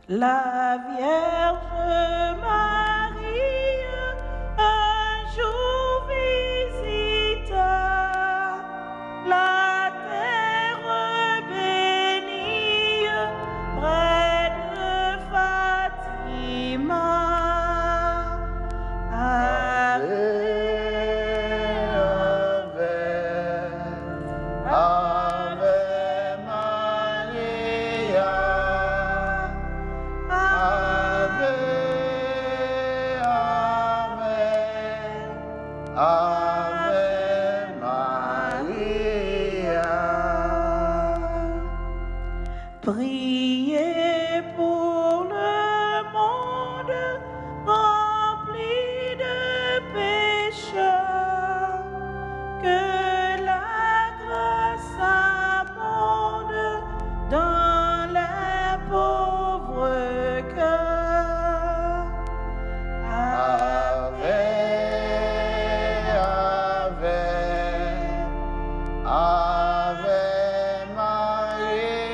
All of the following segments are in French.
La Vierge Marie un jour visita la terre bénie près de Fatima. Priez pour le monde rempli de pécheurs, que la grâce abonde dans les pauvres cœurs. Ave, Ave, Ave Maria.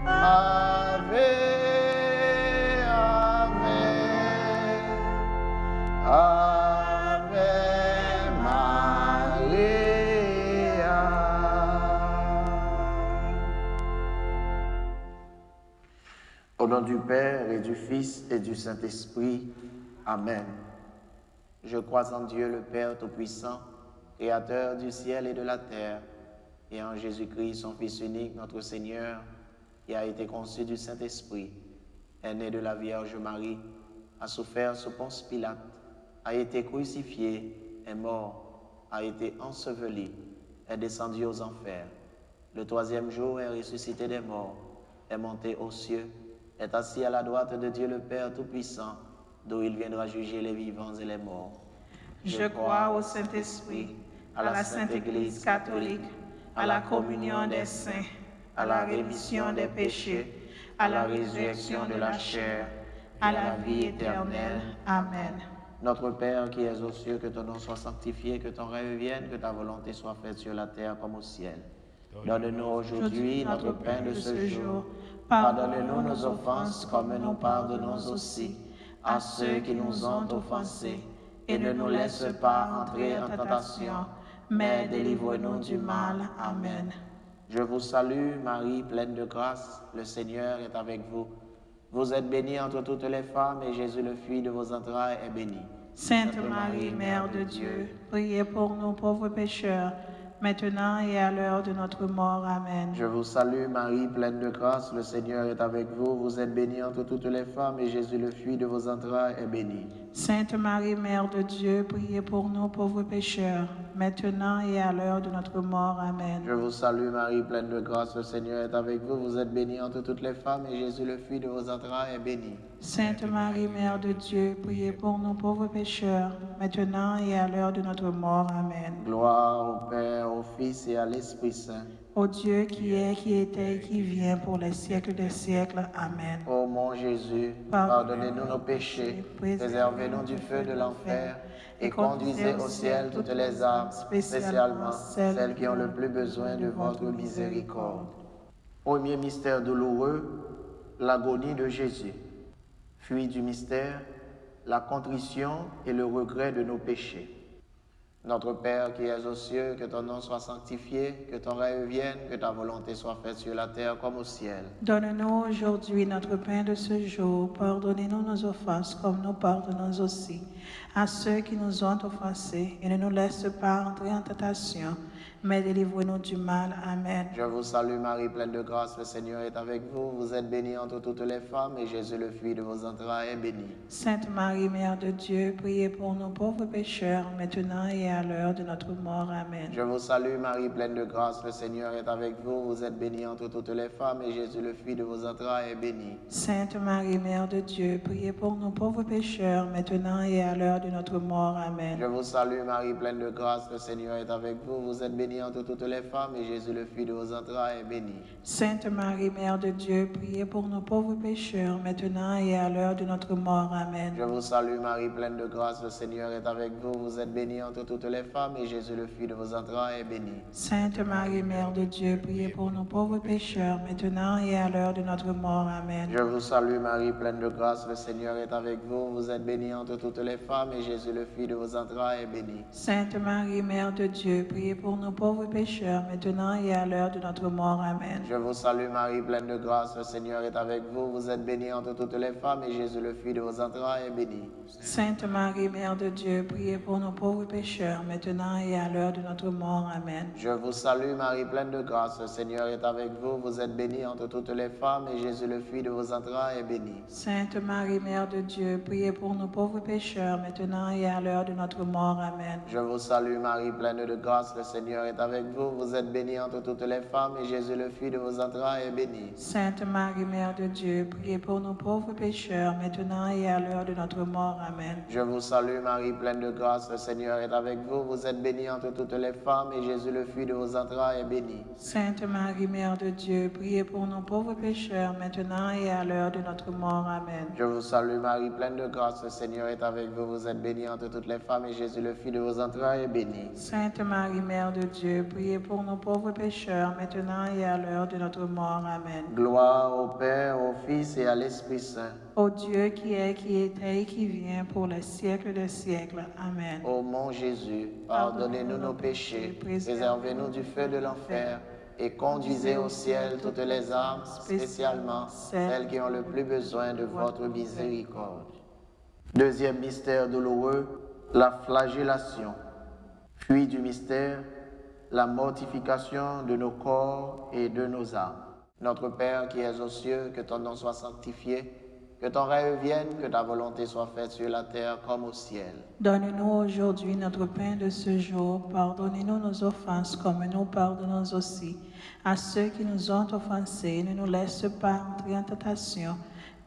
Ave, Ave, Ave Maria. Au nom du Père et du Fils et du Saint-Esprit. Amen. Je crois en Dieu le Père Tout-Puissant, Créateur du ciel et de la terre, et en Jésus-Christ, son Fils unique, notre Seigneur, qui a été conçu du Saint-Esprit, est né de la Vierge Marie, a souffert sous Ponce Pilate, a été crucifié, est mort, a été enseveli, est descendu aux enfers. Le troisième jour est ressuscité des morts, est monté aux cieux, est assis à la droite de Dieu le Père Tout-Puissant, d'où il viendra juger les vivants et les morts. Je crois au Saint-Esprit, à la Sainte Église catholique, à la communion des saints, à la rémission des péchés, à la résurrection de la chair, à la vie éternelle. Amen. Notre Père qui es aux cieux, que ton nom soit sanctifié, que ton règne vienne, que ta volonté soit faite sur la terre comme au ciel. Donne-nous aujourd'hui notre pain de ce jour. Pardonne-nous nos offenses comme nous pardonnons aussi à ceux qui nous ont offensés. Et ne nous laisse pas entrer en tentation, mais délivre-nous du mal. Amen. Je vous salue, Marie, pleine de grâce, le Seigneur est avec vous. Vous êtes bénie entre toutes les femmes, et Jésus, le fruit de vos entrailles, est béni. Sainte Marie, Mère de Dieu, priez pour nous pauvres pécheurs, maintenant et à l'heure de notre mort. Amen. Je vous salue, Marie, pleine de grâce, le Seigneur est avec vous. Vous êtes bénie entre toutes les femmes, et Jésus, le fruit de vos entrailles, est béni. Sainte Marie, Mère de Dieu, priez pour nous pauvres pécheurs, maintenant et à l'heure de notre mort. Amen. Je vous salue, Marie, pleine de grâce, le Seigneur est avec vous. Vous êtes bénie entre toutes les femmes, et Jésus, le fruit de vos entrailles, est béni. Sainte Marie, Mère de Dieu, priez pour nous pauvres pécheurs, maintenant et à l'heure de notre mort. Amen. Gloire au Père, au Fils et à l'Esprit Saint. Ô Dieu qui est, qui était et qui vient pour les siècles des siècles. Amen. Ô mon Jésus, pardonnez-nous nos péchés, préservez-nous du feu de l'enfer, et conduisez au ciel toutes les âmes, spécialement celles qui ont le plus besoin de votre miséricorde. Premier mystère douloureux, l'agonie de Jésus. Fruit du mystère, la contrition et le regret de nos péchés. Notre Père qui es aux cieux, que ton nom soit sanctifié, que ton règne vienne, que ta volonté soit faite sur la terre comme au ciel. Donne-nous aujourd'hui notre pain de ce jour. Pardonnez-nous nos offenses comme nous pardonnons aussi à ceux qui nous ont offensés. Et ne nous laisse pas entrer en tentation, mais délivre-nous du mal. Amen. Je vous salue Marie, pleine de grâce, le Seigneur est avec vous. Vous êtes bénie entre toutes les femmes, et Jésus, le fruit de vos entrailles, est béni. Sainte Marie, Mère de Dieu, priez pour nous pauvres pécheurs, maintenant et à l'heure de notre mort. Amen. Je vous salue Marie, pleine de grâce, le Seigneur est avec vous. Vous êtes bénie entre toutes les femmes, et Jésus, le fruit de vos entrailles, est béni. Sainte Marie, Mère de Dieu, priez pour nous pauvres pécheurs, maintenant et à l'heure de notre mort. Amen. Je vous salue Marie, pleine de grâce, le Seigneur est avec vous. Vous êtes êtes bénie entre toutes les femmes, et Jésus, le fruit de vos entrailles, est béni. Sainte Marie, Mère de Dieu, priez pour nos pauvres pécheurs, maintenant et à l'heure de notre mort. Amen. Je vous salue Marie, pleine de grâce, le Seigneur est avec vous. Vous êtes bénie entre toutes les femmes, et Jésus, le fruit de vos entrailles, est béni. Sainte Marie, Mère de Dieu, priez pour nos pauvres pécheurs, maintenant et à l'heure de notre mort. Amen. Je vous salue Marie, pleine de grâce, le Seigneur est avec vous. Vous êtes bénie entre toutes les femmes, et Jésus, le fruit de vos entrailles, est béni. Sainte Marie, Mère de Dieu, priez pour nos pauvres pécheurs, maintenant et à l'heure de notre mort. Amen. Je vous salue Marie, pleine de grâce, le Seigneur est avec vous. Vous êtes bénie entre toutes les femmes, et Jésus, le fruit de vos entrailles, est béni. Sainte Marie, Mère de Dieu, priez pour nos pauvres pécheurs, maintenant et à l'heure de notre mort. Amen. Je vous salue Marie, pleine de grâce, le Seigneur est avec vous. Vous êtes bénie entre toutes les femmes, et Jésus, le fruit de vos entrailles, est béni. Sainte Marie, Mère de Dieu, priez pour nos pauvres pécheurs, maintenant et à l'heure de notre mort. Amen. Je vous salue Marie, pleine de grâce, le Seigneur est avec vous. Vous êtes bénie entre toutes les femmes, et Jésus, le fruit de vos entrailles, est béni. Sainte Marie, Mère de Dieu, priez pour nos pauvres pécheurs, maintenant et à l'heure de notre mort. Amen. Je vous salue Marie, pleine de grâce, le Seigneur est avec vous. Vous êtes bénie entre toutes les femmes, et Jésus, le fruit de vos entrailles, est béni. Sainte Marie, Mère de Dieu, priez pour nos pauvres pécheurs, maintenant et à l'heure de notre mort. Amen. Je vous salue Marie, pleine de grâce, le Seigneur est avec vous. Vous êtes bénie entre toutes les femmes, et Jésus, le fruit de vos entrailles, est béni. Sainte Marie, Mère de Dieu, priez pour nos pauvres pécheurs, maintenant et à l'heure de notre mort. Amen. Gloire au Père, au Fils et à l'Esprit Saint. Ô Dieu qui est, qui était et qui vient pour les siècles des siècles. Amen. Ô mon Jésus, pardonnez-nous nos péchés, préservez-nous du feu de l'enfer, et conduisez au ciel toutes les âmes, spécialement celles qui ont le plus besoin de votre miséricorde. Deuxième mystère douloureux, la flagellation. Fruit du mystère, la mortification de nos corps et de nos âmes. Notre Père qui es aux cieux, que ton nom soit sanctifié, que ton règne vienne, que ta volonté soit faite sur la terre comme au ciel. Donne-nous aujourd'hui notre pain de ce jour. Pardonnez-nous nos offenses comme nous pardonnons aussi à ceux qui nous ont offensés. Ne nous laisse pas entrer en tentation,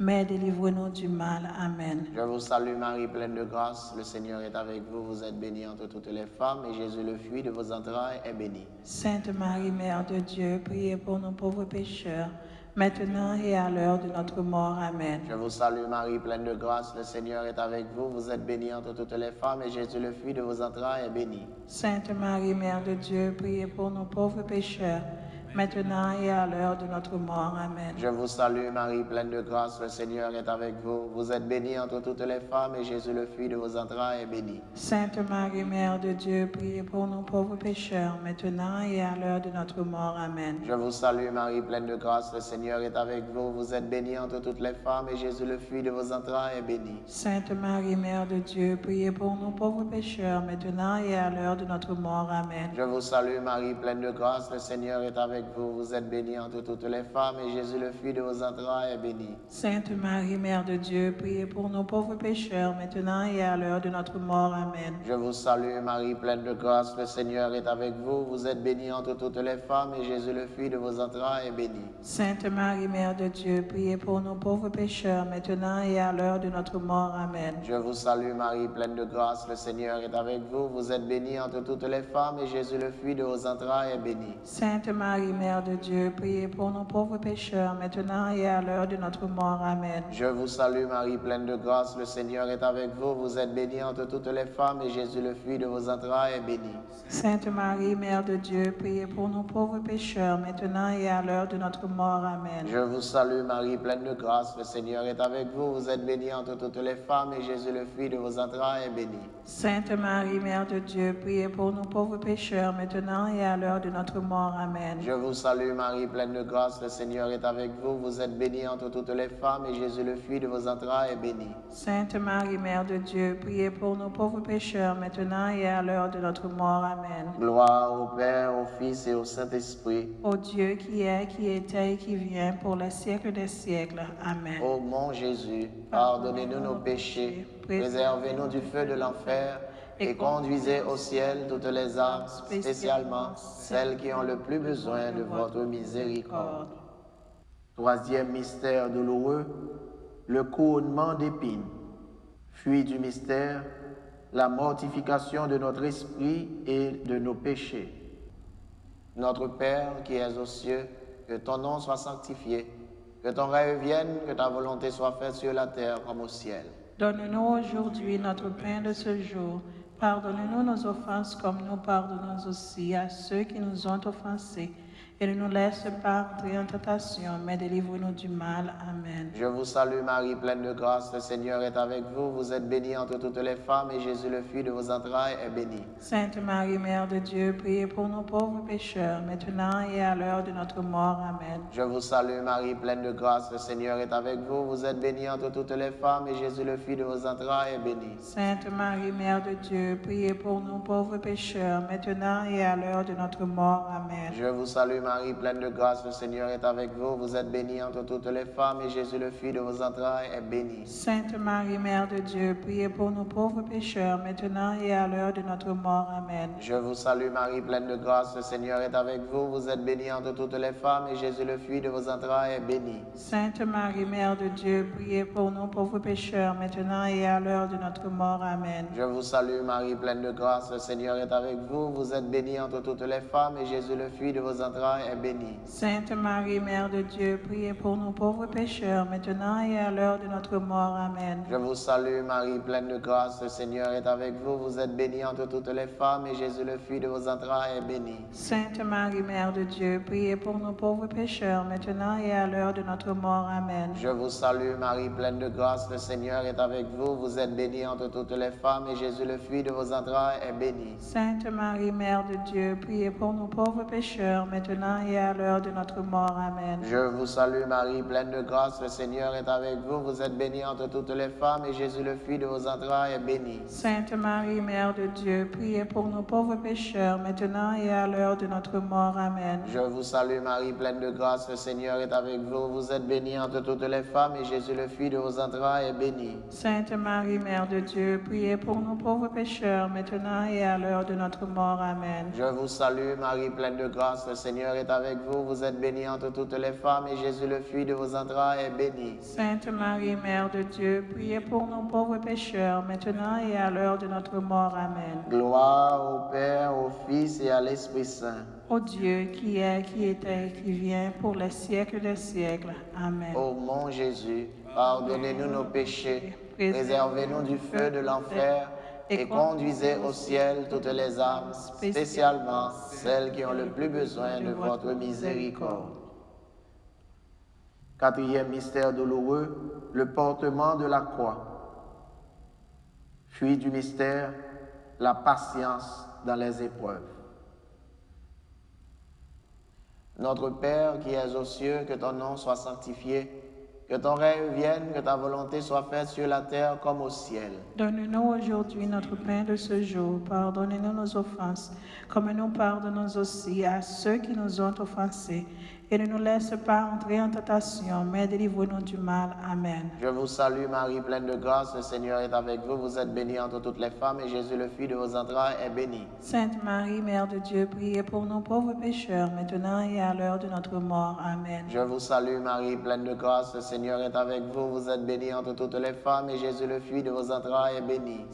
mais délivre-nous du mal. Amen. Je vous salue Marie, pleine de grâce, le Seigneur est avec vous. Vous êtes bénie entre toutes les femmes, et Jésus, le fruit de vos entrailles, est béni. Sainte Marie, Mère de Dieu, priez pour nos pauvres pécheurs, maintenant et à l'heure de notre mort. Amen. Je vous salue Marie, pleine de grâce, le Seigneur est avec vous. Vous êtes bénie entre toutes les femmes, et Jésus, le fruit de vos entrailles, est béni. Sainte Marie, Mère de Dieu, priez pour nos pauvres pécheurs, maintenant et à l'heure de notre mort. Amen. Je vous salue Marie, pleine de grâce, le Seigneur est avec vous. Vous êtes bénie entre toutes les femmes, et Jésus, le fruit de vos entrailles, est béni. Sainte Marie, Mère de Dieu, priez pour nos pauvres pécheurs, maintenant et à l'heure de notre mort. Amen. Je vous salue Marie, pleine de grâce, le Seigneur est avec vous. Vous êtes bénie entre toutes les femmes, et Jésus, le fruit de vos entrailles, est béni. Sainte Marie, Mère de Dieu, priez pour nos pauvres pécheurs, maintenant et à l'heure de notre mort. Amen. Je vous salue Marie, pleine de grâce, le Seigneur est avec vous. Vous êtes bénie entre toutes les femmes, et Jésus, le fruit de vos entrailles, est béni. Sainte Marie, Mère de Dieu, priez pour nos pauvres pécheurs, maintenant et à l'heure de notre mort. Amen. Je vous salue Marie, pleine de grâce, le Seigneur est avec vous. Vous êtes bénie entre toutes les femmes, et Jésus, le fruit de vos entrailles, est béni. Sainte Marie, Mère de Dieu, priez pour nos pauvres pécheurs, maintenant et à l'heure de notre mort. Amen. Je vous salue Marie, pleine de grâce, le Seigneur est avec vous. Vous êtes bénie entre toutes les femmes, et Jésus, le fruit de vos entrailles, est béni. Sainte Marie, Mère de Dieu, priez pour nos pauvres pécheurs, maintenant et à l'heure de notre mort. Amen. Je vous salue Marie, pleine de grâce, le Seigneur est avec vous. Vous êtes bénie entre toutes les femmes, et Jésus, le fruit de vos entrailles, est béni. Sainte Marie, Mère de Dieu, priez pour nos pauvres pécheurs, maintenant et à l'heure de notre mort. Amen. Je vous salue Marie, pleine de grâce, le Seigneur est avec vous. Vous êtes bénie entre toutes les femmes, et Jésus, le fruit de vos entrailles, est béni. Sainte Marie, Mère de Dieu, priez pour nos pauvres pécheurs, maintenant et à l'heure de notre mort. Amen. Je vous salue Marie, pleine de grâce, le Seigneur est avec vous. Vous êtes bénie entre toutes les femmes, et Jésus, le fruit de vos entrailles, est béni. Sainte Marie, Mère de Dieu, priez pour nos pauvres pécheurs, maintenant et à l'heure de notre mort. Amen. Gloire au Père, au Fils et au Saint-Esprit. Ô Dieu qui est, qui était et qui vient pour les siècles des siècles. Amen. Ô mon Jésus, pardonnez-nous nos péchés, préservez-nous du feu de l'enfer, et conduisez au ciel toutes les âmes, spécialement celles qui ont le plus besoin de votre miséricorde. Troisième mystère douloureux, le couronnement d'épines. Fruit du mystère, la mortification de notre esprit et de nos péchés. Notre Père qui es aux cieux, que ton nom soit sanctifié, que ton règne vienne, que ta volonté soit faite sur la terre comme au ciel. Donne-nous aujourd'hui notre pain de ce jour. Pardonne-nous nos offenses comme nous pardonnons aussi à ceux qui nous ont offensés. Et ne nous laisse pas entrer en tentation, mais délivre-nous du mal. Amen. Je vous salue Marie, pleine de grâce, le Seigneur est avec vous. Vous êtes bénie entre toutes les femmes, et Jésus, le fruit de vos entrailles, est béni. Sainte Marie, Mère de Dieu, priez pour nos pauvres pécheurs, maintenant et à l'heure de notre mort. Amen. Je vous salue Marie, pleine de grâce, le Seigneur est avec vous. Vous êtes bénie entre toutes les femmes, et Jésus, le fruit de vos entrailles, est béni. Sainte Marie, Mère de Dieu, priez pour nous pauvres pécheurs, maintenant et à l'heure de notre mort. Amen. Je vous salue Marie, pleine de grâce, le Seigneur est avec vous. Vous êtes bénie entre toutes les femmes, et Jésus, le fruit de vos entrailles, est béni. Sainte Marie, Mère de Dieu, priez pour nous pauvres pécheurs, maintenant et à l'heure de notre mort. Amen. Je vous salue Marie, pleine de grâce, le Seigneur est avec vous. Vous êtes bénie entre toutes les femmes, et Jésus, le fruit de vos entrailles, est béni. Sainte Marie, Mère de Dieu, priez pour nous pauvres pécheurs, maintenant et à l'heure de notre mort. Amen. Je vous salue Marie, pleine de grâce, le Seigneur est avec vous. Vous êtes bénie entre toutes les femmes, et Jésus, le fruit de vos entrailles, est béni. Sainte Marie, Mère de Dieu, priez pour nous pauvres pécheurs, maintenant et à l'heure de notre mort. Amen. Je vous salue Marie, pleine de grâce, le Seigneur est avec vous. Vous êtes bénie entre toutes les femmes, et Jésus, le fruit de vos entrailles, est béni. Sainte Marie, Mère de Dieu, priez pour nous pauvres pécheurs, maintenant et à l'heure de notre mort. Amen. Je vous salue Marie, pleine de grâce, le Seigneur est avec vous. Vous êtes bénie entre toutes les femmes, et Jésus, le fruit de vos entrailles, est béni. Sainte Marie, Mère de Dieu, priez pour nous pauvres pécheurs, maintenant et à l'heure de notre mort. Amen. Je vous salue Marie, pleine de grâce, le Seigneur est avec vous. Vous êtes bénie entre toutes les femmes, et Jésus, le fruit de vos entrailles, est béni. Sainte Marie, Mère de Dieu, priez pour nous pauvres pécheurs, maintenant et à l'heure de notre mort. Amen. Je vous salue Marie, pleine de grâce, le Seigneur est avec vous. Vous êtes bénie entre toutes les femmes, et Jésus, le fruit de vos entrailles, est béni. Sainte Marie, Mère de Dieu, priez pour nous pauvres pécheurs, maintenant et à l'heure de notre mort. Amen. Je vous salue Marie, pleine de grâce, le Seigneur est avec vous. Vous êtes bénie entre toutes les femmes, et Jésus, le fruit de vos entrailles, est béni. Sainte Marie, Mère de Dieu, priez pour nous pauvres pécheurs, maintenant et à l'heure de notre mort. Amen. Gloire au Père, au Fils et à l'Esprit Saint. Ô Dieu, qui est, qui était, qui vient, pour les siècles des siècles. Amen. Ô mon Jésus, pardonnez-nous nos péchés, préservez-nous du feu de l'enfer, et conduisez au ciel toutes les âmes, spécialement celles qui ont le plus besoin de votre miséricorde. Quatrième mystère douloureux, le portement de la croix. Fruit du mystère, la patience dans les épreuves. Notre Père qui es aux cieux, que ton nom soit sanctifié, que ton règne vienne, que ta volonté soit faite sur la terre comme au ciel. Donne-nous aujourd'hui notre pain de ce jour. Pardonnez-nous nos offenses, comme nous pardonnons aussi à ceux qui nous ont offensés. Et ne nous laisse pas entrer en tentation, mais délivre-nous du mal. Amen. Je vous salue Marie, pleine de grâce, le Seigneur est avec vous. Vous êtes bénie entre toutes les femmes, et Jésus, le fruit de vos entrailles, est béni. Sainte Marie, Mère de Dieu, priez pour nous pauvres pécheurs, maintenant et à l'heure de notre mort. Amen. Je vous salue Marie, pleine de grâce, le Seigneur est avec vous. Vous êtes bénie entre toutes les femmes, et Jésus, le fruit de vos entrailles, est béni.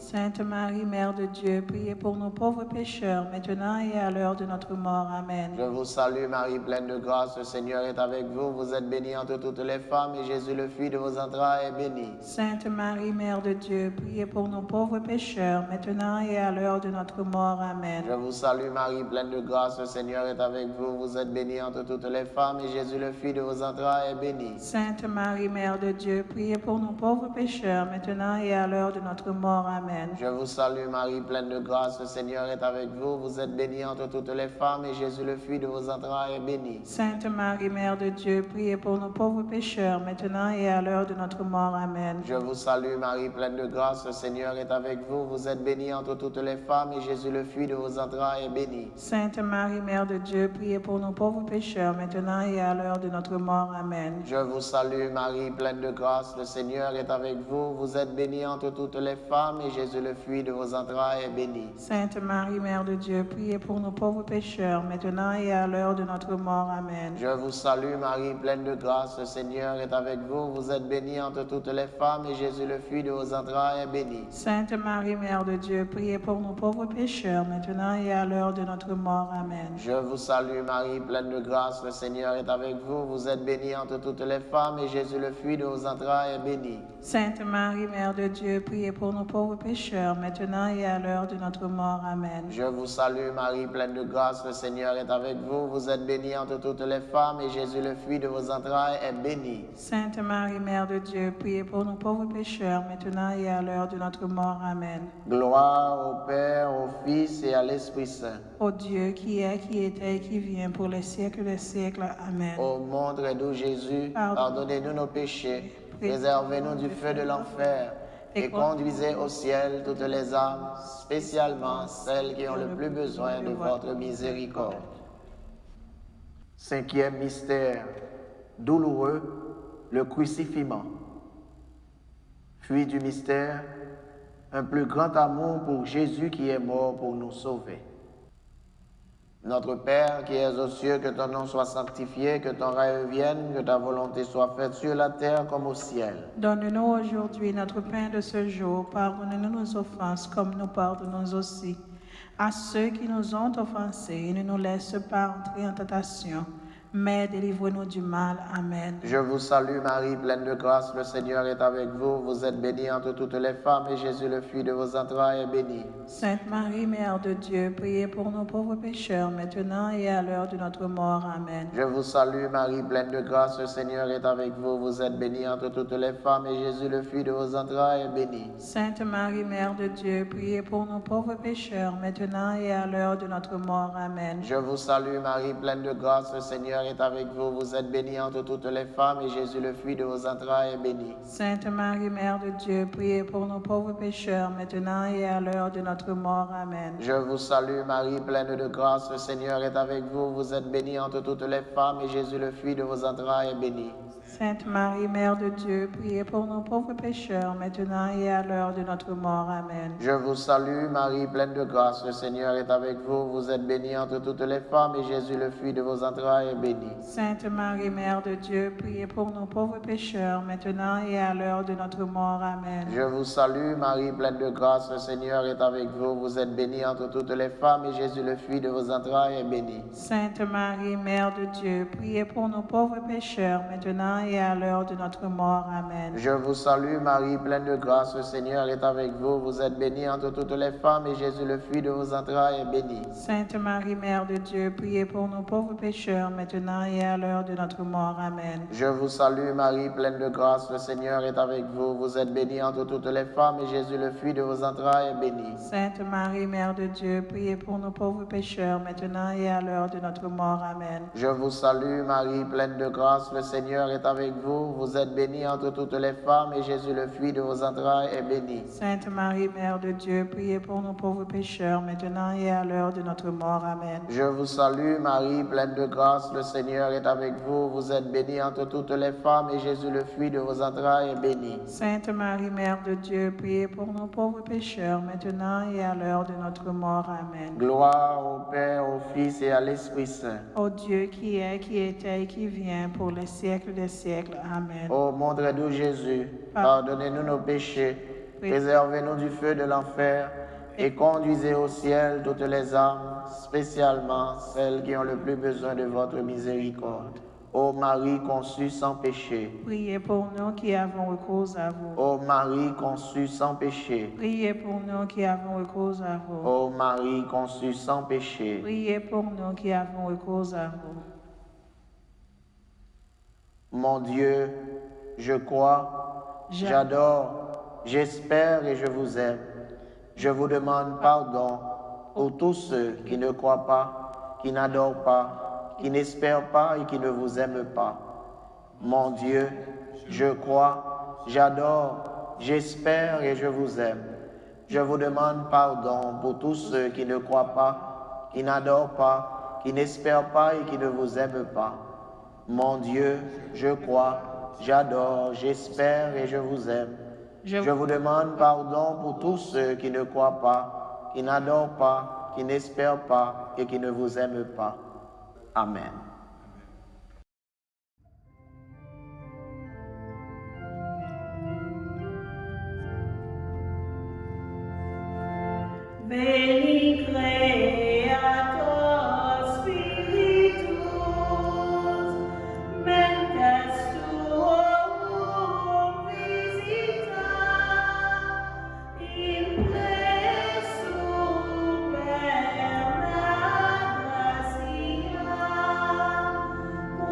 vous, êtes bénie entre toutes les femmes, et Jésus, le fruit de vos entrailles, est béni. Sainte Marie, Mère de Dieu, priez pour nous pauvres pécheurs, maintenant et à l'heure de notre mort. Amen. Je vous salue Marie, pleine de grâce, le Seigneur est avec vous. Vous êtes bénie entre toutes les femmes, et Jésus, le fruit de vos entrailles, est béni. Sainte Marie, Mère de Dieu, priez pour nous pauvres pécheurs, maintenant et à l'heure de notre mort. Amen. Je vous salue Marie, pleine de grâce, le Seigneur est avec vous. Vous êtes bénie entre toutes les femmes, et Jésus, le fruit de vos entrailles, est béni. Sainte Marie, Mère de Dieu, priez pour nous pauvres pécheurs, maintenant et à l'heure de notre mort. Amen. Je vous salue Marie, pleine de grâce, le Seigneur est avec vous. Vous êtes bénie entre toutes les femmes, et Jésus, le fruit de vos entrailles, est béni. Sainte Marie, Mère de Dieu, priez pour nous pauvres pécheurs, maintenant et à l'heure de notre mort. Amen. Je vous salue Marie, pleine de grâce, le Seigneur est avec vous. Vous êtes bénie entre toutes les femmes, et Jésus, le fruit de vos entrailles, est béni. Sainte Marie, Mère de Dieu, priez pour nous pauvres pécheurs, maintenant et à l'heure de notre mort. Amen. Je vous salue Marie, pleine de grâce, le Seigneur est avec vous. Vous êtes bénie entre toutes les femmes et Jésus, le fruit de vos entrailles, est béni. Sainte Marie, Mère de Dieu, priez pour nous pauvres pécheurs, maintenant et à l'heure de notre mort. Amen. Je vous salue Marie, pleine de grâce, le Seigneur est avec vous. Vous êtes bénie entre toutes les femmes et Jésus, le fruit de vos entrailles, est béni. Sainte Marie, Mère de Dieu, priez pour nous pauvres pécheurs, maintenant et à l'heure de notre mort. Amen. Je vous salue Marie, pleine de grâce, le Seigneur est avec vous. Vous êtes bénie entre toutes les femmes et Jésus, le fruit de vos entrailles, est béni. Sainte Marie, Mère de Dieu, priez pour nous pauvres pécheurs, maintenant et à l'heure de notre mort. Amen. Gloire au Père, au Fils et à l'Esprit Saint. Ô Dieu, qui est, qui était et qui vient pour les siècles des siècles. Amen. Ô mon très doux Jésus, pardonnez-nous nos péchés, préservez-nous du feu de l'enfer et conduisez au ciel toutes les âmes, spécialement celles qui ont le plus besoin de votre miséricorde. Cinquième mystère douloureux, le crucifixion. Fruit du mystère, un plus grand amour pour Jésus qui est mort pour nous sauver. Notre Père qui es aux cieux, que ton nom soit sanctifié, que ton règne vienne, que ta volonté soit faite sur la terre comme au ciel. Donne-nous aujourd'hui notre pain de ce jour. Pardonne-nous nos offenses comme nous pardonnons aussi à ceux qui nous ont offensés. Et ne nous laisse pas entrer en tentation, mais délivre-nous du mal. Amen. Je vous salue Marie, pleine de grâce, le Seigneur est avec vous. Vous êtes bénie entre toutes les femmes et Jésus, le fruit de vos entrailles, est béni. Sainte Marie, Mère de Dieu, priez pour nous pauvres pécheurs, maintenant et à l'heure de notre mort. Amen. Je vous salue Marie, pleine de grâce, le Seigneur est avec vous. Vous êtes bénie entre toutes les femmes et Jésus, le fruit de vos entrailles, est béni. Sainte Marie, Mère de Dieu, priez pour nous pauvres pécheurs, maintenant et à l'heure de notre mort. Amen. Je vous salue Marie, pleine de grâce, le Seigneur est avec vous. Vous êtes bénie entre toutes les femmes et Jésus, le fruit de vos entrailles, est béni. Sainte Marie, Mère de Dieu, priez pour nous pauvres pécheurs, maintenant et à l'heure de notre mort. Amen. Je vous salue Marie, pleine de grâce, le Seigneur est avec vous. Vous êtes bénie entre toutes les femmes et Jésus, le fruit de vos entrailles, est béni. Sainte Marie, Mère de Dieu, priez pour nous pauvres pécheurs, maintenant et à l'heure de notre mort. Amen. Je vous salue Marie, pleine de grâce, le Seigneur est avec vous. Vous êtes bénie entre toutes les femmes et Jésus, le fruit de vos entrailles, est béni. Sainte Marie, Mère de Dieu, priez pour nous pauvres pécheurs, maintenant et à l'heure de notre mort. Amen. Je vous salue Marie, pleine de grâce, le Seigneur est avec vous. Vous êtes bénie entre toutes les femmes et Jésus, le fruit de vos entrailles, est béni. Sainte Marie, Mère de Dieu, priez pour nous pauvres pécheurs, maintenant et à l'heure de notre mort. Amen. Je vous salue Marie, pleine de grâce, le Seigneur est avec vous. Vous êtes bénie entre toutes les femmes et Jésus, le fruit de vos entrailles, est béni. Sainte Marie, Mère de Dieu, priez pour nous pauvres pécheurs, maintenant et à l'heure de notre mort. Amen. Je vous salue Marie, pleine de grâce, le Seigneur est avec vous. Vous êtes bénie entre toutes les femmes et Jésus, le fruit de vos entrailles, est béni. Sainte Marie, Mère de Dieu, priez pour nous pauvres pécheurs, maintenant et à l'heure de notre mort. Amen. Je vous salue Marie, pleine de grâce, le Seigneur est avec vous. Vous êtes bénie entre toutes les femmes et Jésus, le fruit de vos entrailles, est béni. Sainte Marie, Mère de Dieu, priez pour nous pauvres pécheurs, maintenant et à l'heure de notre mort. Amen. Je vous salue Marie, pleine de grâce, le Seigneur est avec vous. Vous êtes bénie entre toutes les femmes et Jésus, le fruit de vos entrailles, est béni. Sainte Marie, Mère de Dieu, priez pour nous pauvres pécheurs, maintenant et à l'heure de notre mort. Amen. Gloire au Père, au Fils et à l'Esprit Saint. Ô Dieu qui est, qui était et qui vient pour les siècles des siècles. Amen. Ô mon très doux Jésus, pardonnez-nous nos péchés, préservez-nous du feu de l'enfer et conduisez au ciel toutes les âmes, spécialement celles qui ont le plus besoin de votre miséricorde. Ô Marie conçue sans péché, Priez pour nous qui avons recours à vous. ô Marie conçue sans péché, Priez pour nous qui avons recours à vous. ô Marie conçue sans péché. Priez pour nous qui avons recours à vous. Mon Dieu, je crois, j'adore, j'espère et je vous aime. Je vous demande pardon pour tous ceux qui ne croient pas, qui n'adorent pas, qui n'espèrent pas et qui ne vous aiment pas. Mon Dieu, je crois, j'adore, j'espère et je vous aime. Je vous demande pardon pour tous ceux qui ne croient pas, qui n'adorent pas, qui n'espèrent pas et qui ne vous aiment pas. Mon Dieu, je crois, j'adore, j'espère et je vous aime. Je vous demande pardon pour tous ceux qui ne croient pas, qui n'adorent pas, qui n'espèrent pas et qui ne vous aiment pas. Amen. Veni Creator Spiritus, mentes tuorum visita, in ple superna gratia,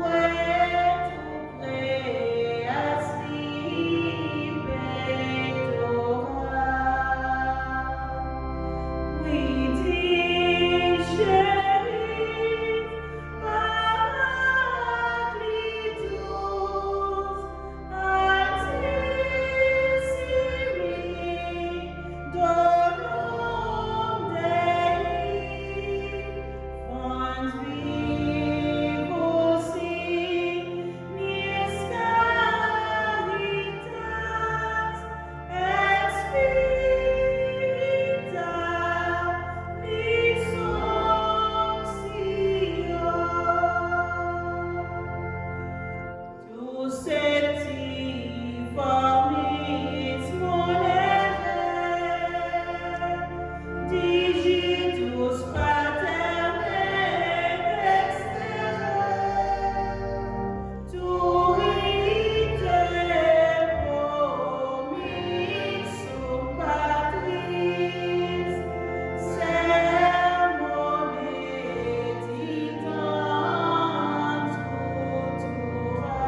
que tu creas pectora. Digitus pater exter, turite promissum Patris, sermon meditans cultura.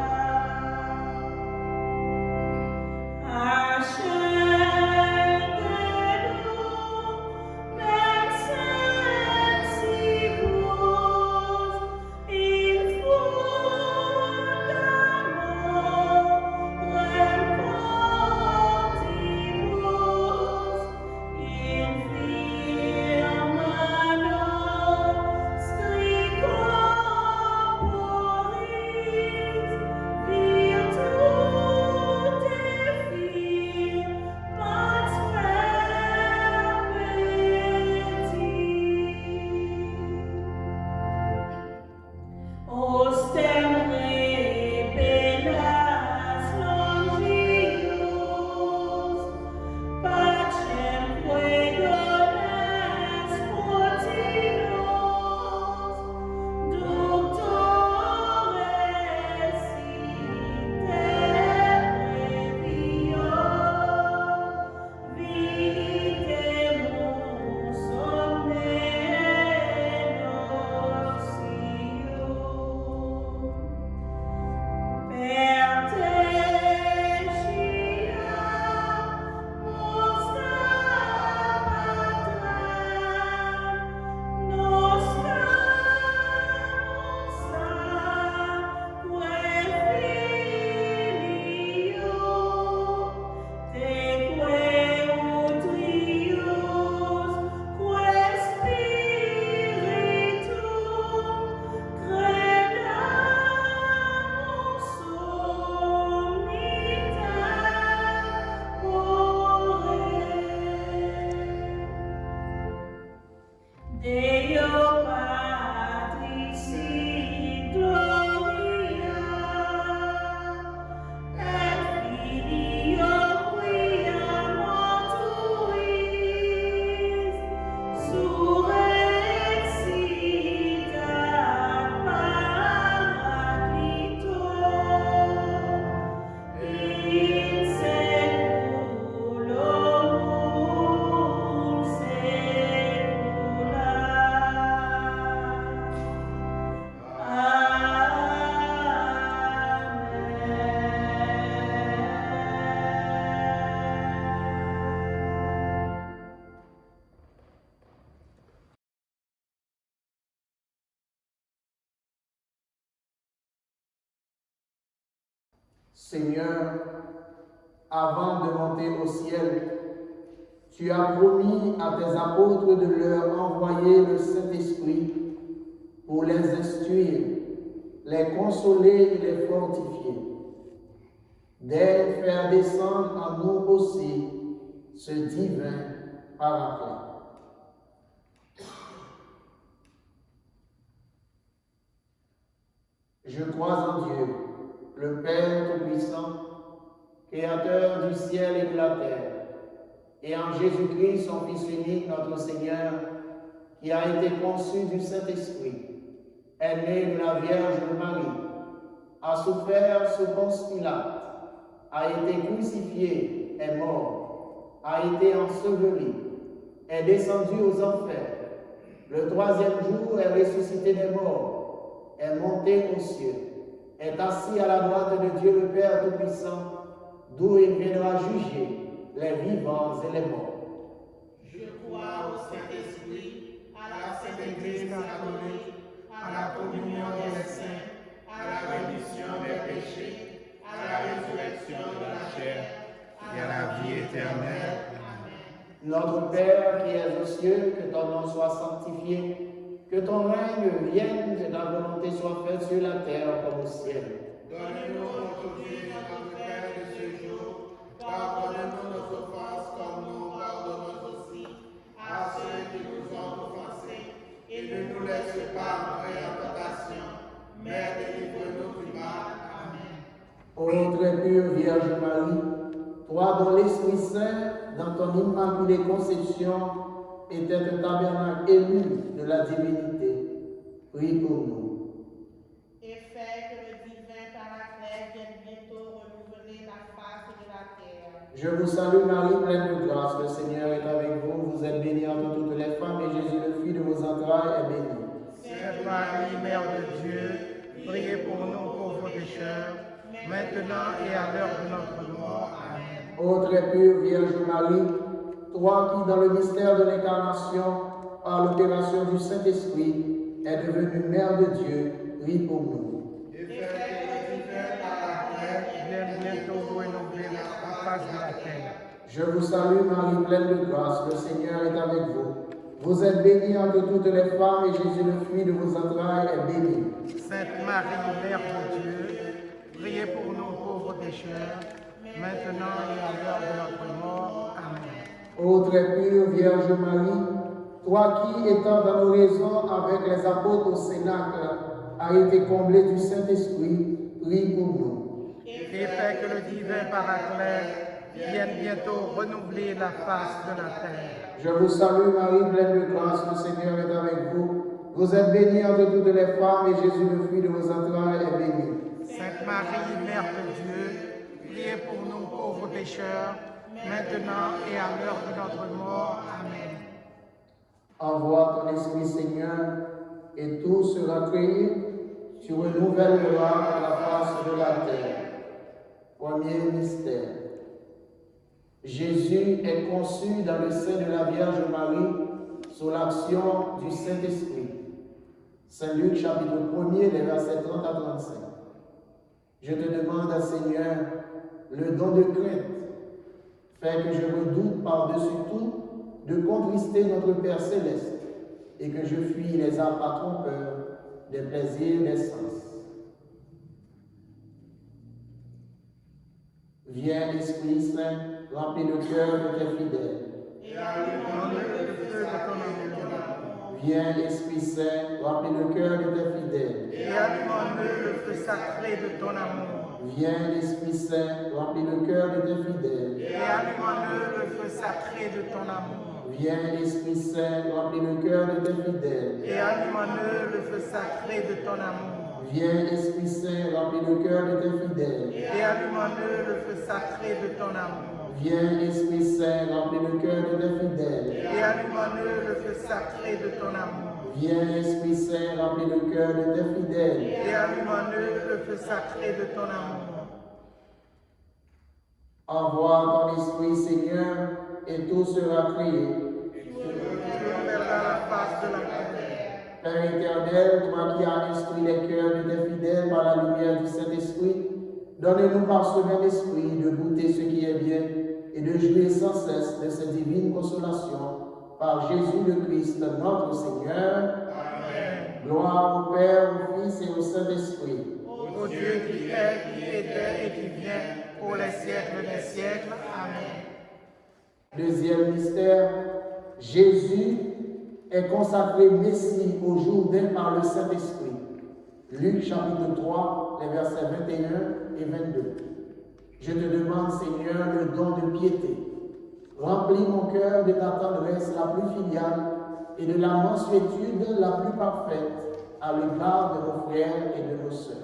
Deo Patris in gloria, et Filio quia mortuis surrexitat Paraclito, in saeculorum saecula. Seigneur, avant de monter au ciel, tu as promis à tes apôtres de leur envoyer le Saint-Esprit pour les instruire, les consoler et les fortifier. Daigne faire descendre en nous aussi ce divin Paraclet. Je crois en Dieu, le Père Tout-Puissant, Créateur du ciel et de la terre, et en Jésus-Christ, son Fils unique, notre Seigneur, qui a été conçu du Saint-Esprit, est né de la Vierge Marie, a souffert sous Ponce Pilate, a été crucifié, est mort, a été enseveli, est descendu aux enfers. Le troisième jour est ressuscité des morts, est monté aux cieux, est assis à la droite de Dieu le Père Tout-Puissant, d'où il viendra juger les vivants et les morts. Je crois au Saint-Esprit, à la Sainte Église catholique, à la communion des saints, à la rémission des péchés, à la résurrection de la chair et à la vie éternelle. Notre Père qui es aux cieux, que ton nom soit sanctifié, que ton règne vienne, que ta volonté soit faite sur la terre comme au ciel. Donne-nous aujourd'hui notre pain de ce jour. Pardonne-nous nos offenses comme nous pardonnons aussi à ceux qui nous ont offensés. Et ne nous laisse pas entrer en tentation, mais délivre-nous du mal. Amen. Ô très pure Vierge Marie, toi dont l'Esprit Saint, dans ton immaculée conception, était un tabernacle élu de la divinité, prie pour nous. Et fais que le divin Paraclet vienne bientôt renouveler la face de la terre. Je vous salue Marie, pleine de grâce, le Seigneur est avec vous. Vous êtes bénie entre toutes les femmes, et Jésus, le fruit de vos entrailles, est béni. Sainte Marie, Mère de Dieu, priez pour nous pauvres pécheurs, maintenant et à l'heure de notre mort. Amen. Ô très pure Vierge Marie, toi qui, dans le mystère de l'incarnation, par l'opération du Saint-Esprit, es devenue Mère de Dieu, prie pour nous. Et fais que le divin Paraclet Viens bientôt renouveler la face de la terre. Je vous salue Marie, pleine de grâce, le Seigneur est avec vous. Vous êtes bénie entre toutes les femmes, et Jésus, le fruit de vos entrailles, est béni. Sainte Marie, Mère de Dieu, priez pour nous pauvres pécheurs, maintenant et à l'heure de notre mort. Amen. Ô très pure Vierge Marie, toi qui, étant dans l'oraison avec les apôtres au Cénacle, as été comblée du Saint-Esprit, prie pour nous. Et fais que le divin Paraclet vienne bientôt renouveler la face de la terre. Je vous salue Marie, pleine de grâce, le Seigneur est avec vous. Vous êtes bénie entre toutes les femmes, et Jésus, le fruit de vos entrailles, est béni. Sainte Marie, Mère de Dieu, priez pour nous pauvres pécheurs, maintenant et à l'heure de notre mort. Amen. Envoie ton Esprit, Seigneur, et tout sera créé. Tu renouvelleras la face de la terre. Premier mystère. Jésus est conçu dans le sein de la Vierge Marie sous l'action du Saint-Esprit. Saint Luc, chapitre 1er, les versets 30 à 35. Je te demande, Seigneur, le don de crainte. Fais que je redoute par-dessus tout de contrister notre Père céleste et que je fuis les appâts trompeurs des plaisirs des sens. Viens, Esprit Saint, remplis le cœur de tes fidèles. et allume le feu de ton amour. Viens, Esprit Saint, remplis le cœur de tes fidèles. Et allume-le le feu sacré de ton amour. Viens, Esprit Saint, remplis le cœur de tes fidèles. Et allume-le le feu sacré de ton amour. Viens, Esprit Saint, remplis le cœur de tes fidèles. Et allume-le le feu sacré de ton amour. Viens, Esprit Saint, remplis le cœur de tes fidèles. Et allume-le le feu sacré de ton amour. Viens, Esprit Saint, remplis le cœur de tes fidèles. Et allume-le le feu sacré de ton amour. Viens, Esprit Saint, remplis le cœur de tes fidèles. Et allume-le le feu sacré de ton amour. Envoie ton Esprit, Seigneur, et tout sera créé. Tu renouvelleras la face de la terre. Père éternel, toi qui as instruit les cœurs de tes fidèles par la lumière du Saint-Esprit, donne-nous par ce même esprit de goûter ce qui est bien et de jouir sans cesse de cette divine consolation par Jésus le Christ, notre Seigneur. Amen. Gloire au Père, au Fils et au Saint-Esprit. Ô Dieu qui est, qui était et qui vient, pour les siècles des siècles. Amen. Deuxième mystère, Jésus est consacré Messie au Jourdain par le Saint-Esprit. Luc chapitre 3, les versets 21 et 22. Je te demande, Seigneur, le don de piété. Remplis mon cœur de ta tendresse la plus filiale et de la mansuétude la plus parfaite à l'égard de nos frères et de nos sœurs.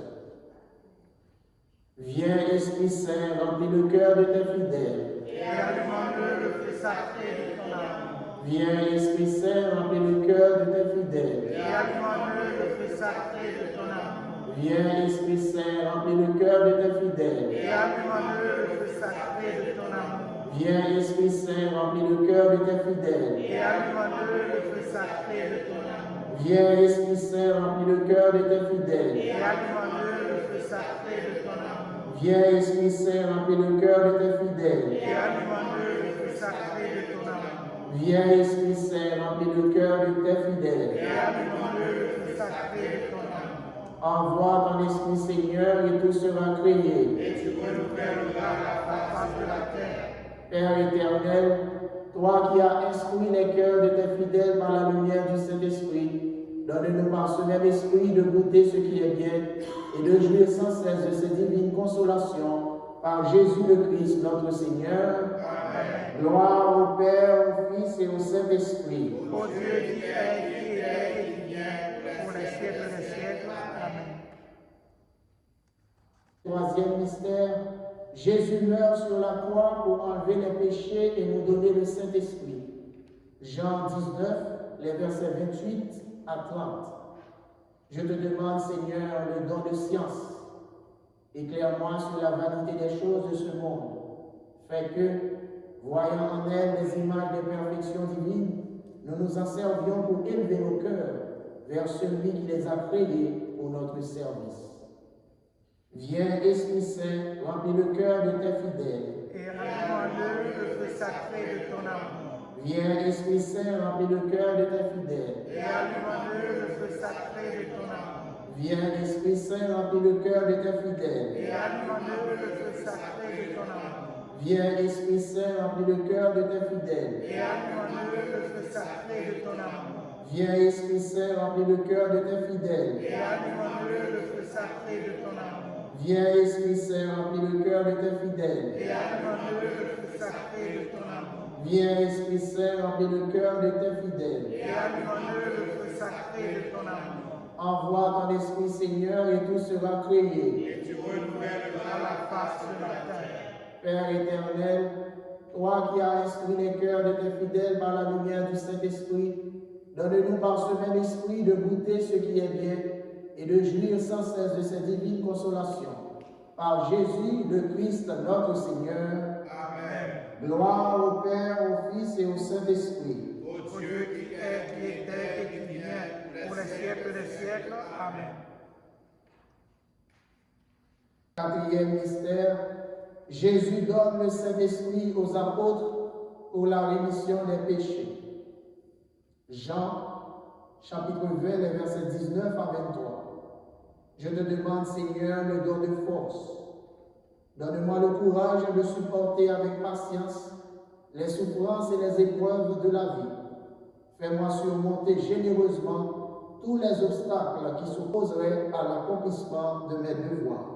Viens, Esprit Saint, remplis le cœur de tes fidèles. Et alimente le feu sacré de ton amour. Viens, Esprit Saint, remplis le cœur de tes fidèles. Et alimente le feu sacré de ton amour. Viens, Esprit Saint, remplis le cœur de tes fidèles. Et alimente le feu sacré de ton amour. Viens, Esprit Saint, remplis le cœur de tes fidèles. Et alimente le feu sacré de ton amour. Viens, Esprit Saint, remplis le cœur de tes fidèles. Et alimente le feu sacré de ton amour. Viens, Esprit Saint, remplis le cœur de tes fidèles. Et alimente le feu sacré de ton amour. Viens, Esprit Saint, remplis le cœur de tes fidèles. Et alimente le feu sacré de ton amour. Envoie ton Esprit, Seigneur, et tout sera créé. Et tu renouvelleras la face de la terre. Père éternel, toi qui as instruit les cœurs de tes fidèles par la lumière du Saint-Esprit, donne-nous par ce même esprit de goûter ce qui est bien et de jouir sans cesse de ces divines consolations par Jésus le Christ, notre Seigneur. Amen. Gloire au Père, au Fils et au Saint-Esprit. Ô Dieu qui est, qui est et qui vient, pour les siècles des siècles. Amen. Troisième mystère, Jésus meurt sur la croix pour enlever les péchés et nous donner le Saint-Esprit. Jean 19, les versets 28 à 30. Je te demande, Seigneur, le don de science. Éclaire-moi sur la vanité des choses de ce monde. Fais que, voyant en elles les images des perfections divines, nous nous en servions pour élever nos cœurs vers celui qui les a créés pour notre service. Viens, Esprit Saint, remplis le cœur de tes fidèles. Et rends-le le feu sacré de ton amour. Viens, Esprit Saint, remplis le cœur de tes fidèles. Et allume-le le feu sacré de ton amour. Viens, Esprit Saint, remplis le cœur de tes fidèles. Et allume-le le feu sacré de ton amour. Viens, Esprit Saint, remplis le cœur de tes fidèles. Et allume-le le feu sacré de ton amour. Viens, Esprit Saint, remplis le cœur de tes fidèles. Et allume-le le feu sacré de ton amour. Viens, Esprit Saint, remplis le cœur de tes fidèles. Et allume-le le feu sacré de ton amour. Viens, Esprit Saint, remplis le cœur de tes fidèles. Et allume-le le feu sacré de ton amour. Envoie ton Esprit, Seigneur, et tout sera créé. Et tu renouvelleras la face de la terre. Père éternel, toi qui as instruit les cœurs de tes fidèles par la lumière du Saint-Esprit, donne-nous par ce même esprit de goûter ce qui est bien et de jouir sans cesse de ces divines consolations. Par Jésus, le Christ, notre Seigneur. Amen. Gloire au Père, au Fils et au Saint-Esprit. Ô Dieu qui est, qui était et qui vient, pour les siècles des siècles. Amen. Quatrième mystère, Jésus donne le Saint-Esprit aux apôtres pour la rémission des péchés. Jean, chapitre 20, les versets 19 à 23. Je te demande, Seigneur, le don de force. Donne-moi le courage de supporter avec patience les souffrances et les épreuves de la vie. Fais-moi surmonter généreusement tous les obstacles qui s'opposeraient à l'accomplissement de mes devoirs.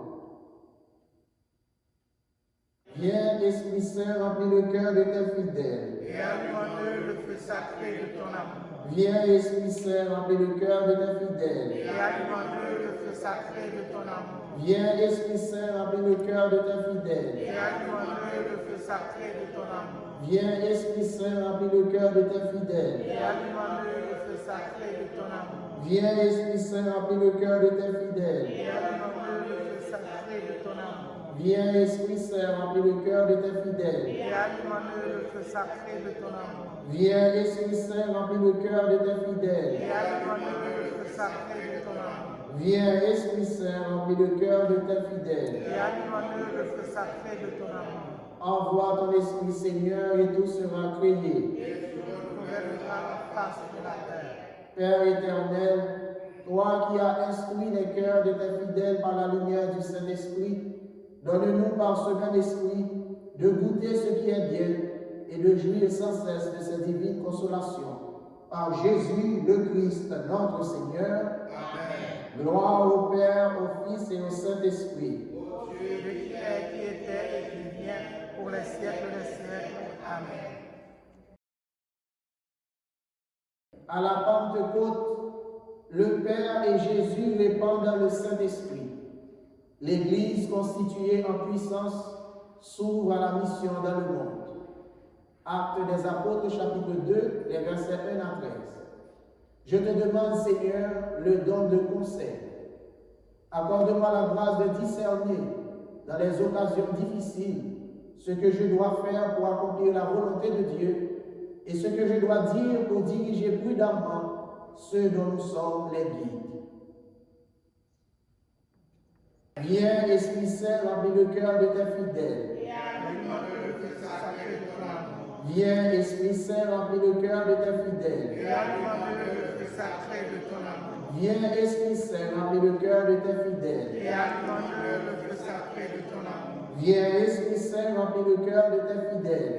Viens, Esprit Saint, remplis le cœur de tes fidèles. Et allume-le le feu sacré de ton amour. Viens, Esprit Saint, remplis le cœur de tes fidèles. Et allume-le le feu sacré de ton amour. Viens, Esprit Saint, remplis le cœur de tes fidèles. Et allume-le le feu sacré de ton amour. Viens, Esprit Saint, remplis le cœur de tes fidèles. Et allume-le le feu sacré de ton amour. Viens, Esprit Saint, remplis le cœur de tes fidèles. Et allume-le le feu sacré de ton amour. Viens, Esprit Saint, remplis le cœur de tes fidèles. Et allume-le le feu sacré de ton amour. Viens, Esprit Saint, remplis le cœur de tes fidèles. Et allume-le le feu sacré de ton amour. Viens, Esprit Saint, remplis le cœur de tes fidèles. Et allume-le le feu sacré de ton amour. Envoie ton Esprit, Seigneur, et tout sera créé. Et tu renouvelleras la face de la terre. Père éternel, toi qui as instruit les cœurs de tes fidèles par la lumière du Saint-Esprit, donne-nous par ce même esprit de goûter ce qui est bien et de jouir sans cesse de ces divines consolations. Par Jésus, le Christ, notre Seigneur. Amen. Gloire au Père, au Fils et au Saint-Esprit. Ô Dieu qui est, qui était et qui vient, pour les siècles des siècles. Amen. À la Pentecôte, le Père et Jésus répandent le Saint-Esprit. L'Église constituée en puissance s'ouvre à la mission dans le monde. Actes des Apôtres, chapitre 2, les versets 1 à 13. Je te demande, Seigneur, le don de conseil. Accorde-moi la grâce de discerner, dans les occasions difficiles, ce que je dois faire pour accomplir la volonté de Dieu et ce que je dois dire pour diriger prudemment ceux dont nous sommes les guides. Viens, Esprit Saint, remplis le cœur de tes fidèles. Viens, Esprit Saint, remplis le cœur de tes fidèles. Viens, Esprit Saint, remplis le cœur de tes fidèles. Viens, Esprit Saint, remplis le cœur de tes fidèles.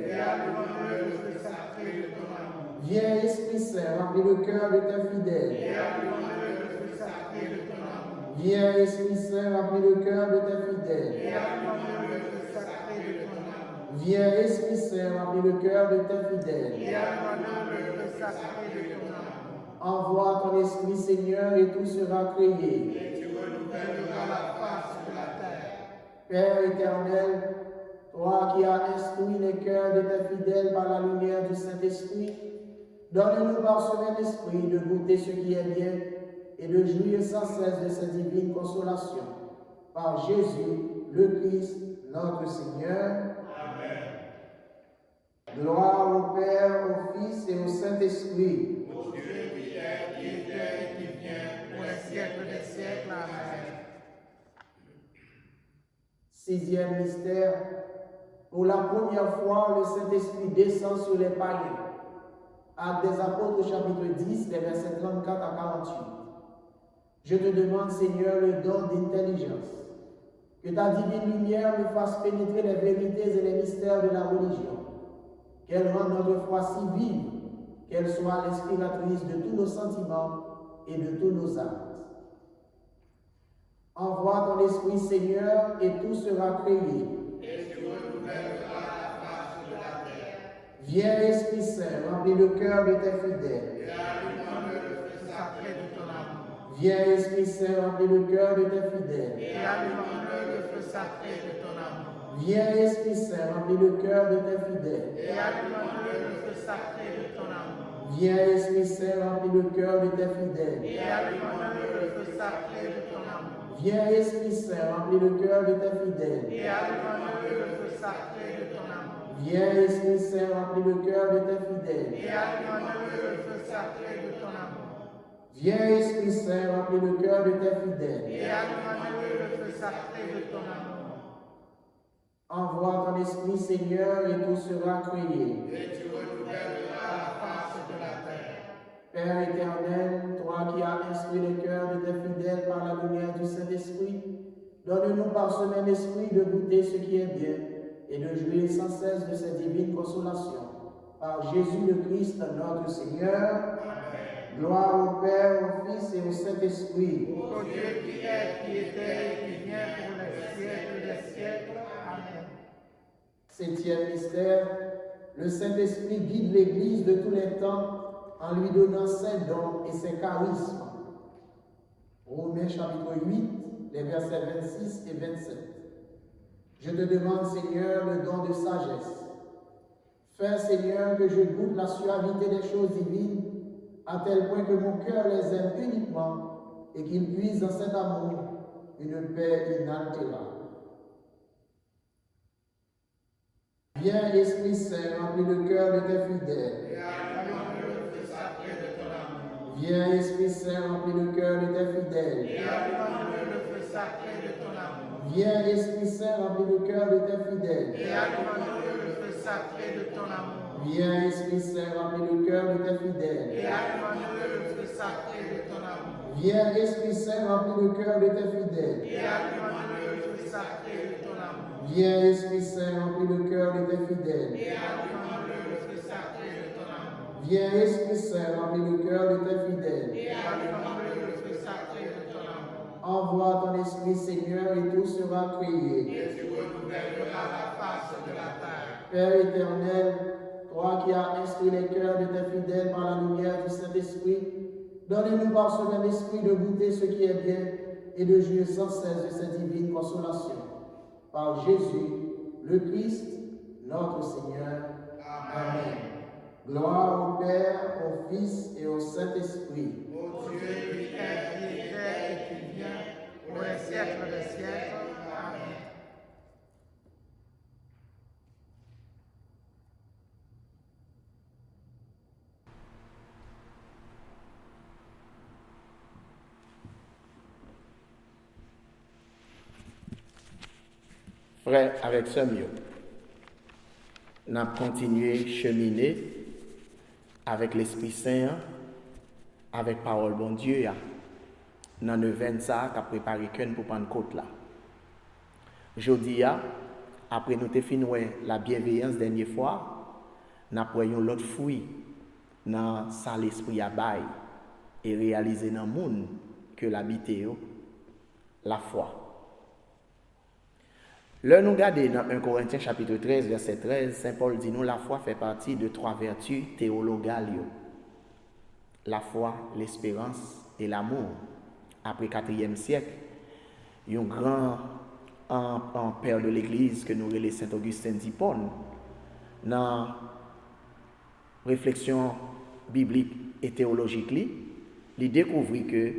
Viens, Esprit Saint, remplis le cœur de tes fidèles. Viens, Esprit Saint, remplis le cœur de tes fidèles. Viens, Esprit Saint, remplis le cœur de tes fidèles. Envoie ton Esprit, Seigneur, et tout sera créé. Père éternel, toi qui as instruit les cœurs de tes fidèles par la lumière du Saint-Esprit, donne-nous par ce même esprit de goûter ce qui est bien et de jouir sans cesse de cette divine consolation. Par Jésus, le Christ, notre Seigneur. Amen. Gloire au Père, au Fils et au Saint-Esprit. Au Dieu qui est, qui était et qui vient, pour les siècles des siècles. Amen. Sixième mystère. Pour la première fois, le Saint-Esprit descend sur les païens. Actes des Apôtres, chapitre 10, les versets 34 à 48. Je te demande, Seigneur, le don d'intelligence. Que ta divine lumière me fasse pénétrer les vérités et les mystères de la religion. Qu'elle rende notre foi si vive, qu'elle soit l'inspiratrice de tous nos sentiments et de tous nos actes. Envoie ton Esprit, Seigneur, et tout sera créé. Et tu renouvelleras la face de la terre. Viens, Esprit Saint, remplis le cœur de tes fidèles. Et allume le feu sacré de ton amour. Viens, Esprit Saint, remplis le cœur de tes fidèles. Et allume le feu sacré de ton amour. Viens, Esprit Saint, remplis le cœur de tes fidèles. Et allume le feu sacré de ton amour. Viens, Esprit Saint, remplis le cœur de tes fidèles. Et allume le feu sacré de ton amour. Viens, Esprit Saint, remplis le cœur de tes fidèles. Et allume le feu sacré de ton amour. Viens, Esprit Saint, remplis le cœur de tes fidèles. Et allume le feu sacré de ton amour. Viens, Esprit Saint, remplis le cœur de tes fidèles. Et allume le feu sacré de ton amour. Envoie ton Esprit, Seigneur, et tout sera créé. Et tu renouvelleras la face de la terre. Père éternel, toi qui as instruit les cœurs de tes fidèles par la lumière du Saint-Esprit, donne-nous par ce même esprit de goûter ce qui est bien et de jouir sans cesse de cette divine consolation. Par Jésus le Christ, notre Seigneur. Amen. Gloire au Père, au Fils et au Saint-Esprit. Au Dieu qui est, qui était et qui vient pour les siècles des siècles. Amen. Septième mystère, le Saint-Esprit guide l'Église de tous les temps en lui donnant ses dons et ses charismes. Romains chapitre 8, les versets 26 et 27. Je te demande, Seigneur, le don de sagesse. Fais, Seigneur, que je goûte la suavité des choses divines, à tel point que mon cœur les aime uniquement et qu'il puise dans cet amour une paix inaltérable. Viens, Esprit Saint, remplis le cœur de tes fidèles. Et allume le feu sacré de ton amour. Viens, Esprit Saint, remplis le cœur de tes fidèles. Et allume le feu sacré de ton amour. Viens, Esprit Saint, remplis le cœur de tes fidèles. Et allume le feu sacré de ton amour. Viens, Esprit Saint, remplis le cœur de tes fidèles. Et allume le feu sacré de ton amour. Viens, Esprit Saint, remplis le cœur de tes fidèles. Et allume le feu sacré de ton amour. Viens, Esprit Saint, remplis le cœur de tes fidèles. Et allume le feu sacré de ton amour. Viens, Esprit Saint, remplis le cœur de tes fidèles. Et allume le feu sacré de ton amour. Envoie ton Esprit, Seigneur, et tout sera créé. Et tu renouvelleras la face de la terre. Père éternel, toi qui as instruit les cœurs de tes fidèles par la lumière du Saint-Esprit, donne-nous par ce même esprit de goûter ce qui est bien et de jouir sans cesse de cette divine consolation. Par Jésus, le Christ, notre Seigneur. Amen. Gloire au Père, au Fils et au Saint-Esprit. Ô Dieu qui est, qui était et qui vient, pour les siècles des siècles. Amen. Frère, avec ce mieux, nous avons continué à cheminer avec l'Esprit Saint, avec parole bon Dieu, dans le 20 ça, qui a préparé qu'un pour prendre côte là. Jeudi, après nous avons fini la bienveillance dernière fois, nous avons l'autre fruit dans ça l'Esprit à bail et réaliser dans le monde que l'habiter, la foi. Là, nous regardons dans 1 Corinthiens chapitre 13, verset 13, Saint Paul dit nous la foi fait partie de 3 vertus théologales. La foi, l'espérance et l'amour. Après 4e siècle, un grand père de l'Église que nous relèvons Saint Augustin d'Hippone, dans la réflexion biblique et théologique, il découvrit que